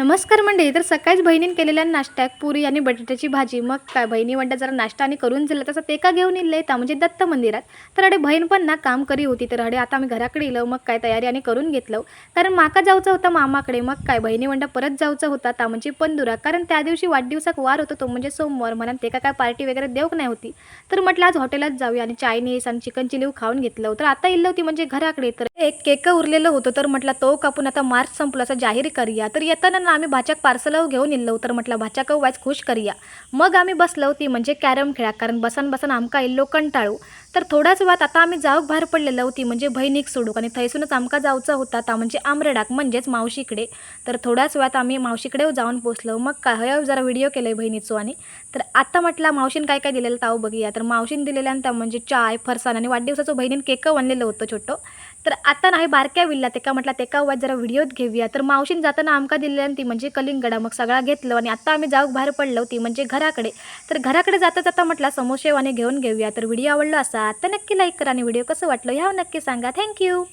नमस्कार मंडळी. तर सकाळीच बहिणीने केलेल्या नाश्त्यात पुरी आणि बटाट्याची भाजी. मग काय बहिणी म्हणतात जरा नाश्ता आणि करून दिला तसं ते का घेऊन इल्ले ता म्हणजे दत्त मंदिरात. तर अडे बहीण पण ना काम करी होती. तर अडे आता आम्ही घराकडे इलो. मग काय तयारी आणि करून घेतलं कारण माका जायचं होतं मामाकडे. मग काय बहिणी म्हणता परत जायचं होता ता म्हणजे पंधुरा, कारण त्या दिवशी वाढदिवसाक वार होतो तो म्हणजे सोमवार. म्हणून ते काय पार्टी वगैरे देऊक नाही होती. तर म्हटलं आज हॉटेलात जाऊया आणि चायनीज आणि चिकन चिली खाऊन घेतलं. तर आता इल्लो होती म्हणजे घराकडे. तर एक केक उरलेलं होतं तर म्हटलं तो कापून आता मार्च संपला असं जाहीर करूया. तर येताना ना आम्ही भाच्याक पार्सल घेऊन इल्लो. तर म्हटलं भाच्याक वाच खुश करूया. मग आम्ही बसलो ती म्हणजे कॅरम खेळा, कारण बसन बसन आमका इल्लो कंटाळू. तर थोड्याच वेळात आता आम्ही जाऊक बाहेर पडलेलो होती म्हणजे बहिणीक सोडूक, आणि थैसूनच आमका जाऊचा होता ता म्हणजे आमरेडाक म्हणजेच मावशीकडे. तर थोड्याच वेळात आम्ही मावशीकडे जाऊन पोचलो. मग काय हय जरा व्हिडिओ केले बहिणीचो. आणि तर आता म्हटलं मावशीन काय काय दिलेलं ताव बघूया. तर मावशीन दिलेल्या त्या म्हणजे चाय फरसाण आणि वाढदिवसाचं बहिणीने केक आणलेलं होतं छोटं. तर आता नाही बारक्या विल्ला तेका म्हटलं तेका वाज जरा व्हिडिओत घेऊया. तर मावशीन जाताना आमका दिलेल्या ती म्हणजे कलिंगडा. मग सगळा घेतलं आणि आता आम्ही जाऊक बाहेर पडलो ती म्हणजे घराकडे. तर घराकडे जाता जाता म्हटलं समोसे वाने घेऊन घेऊया. तर व्हिडिओ आवडला असा तर नक्की लाईक करा आणि व्हिडिओ कसं वाटलं ह्या नक्की सांगा. थँक्यू.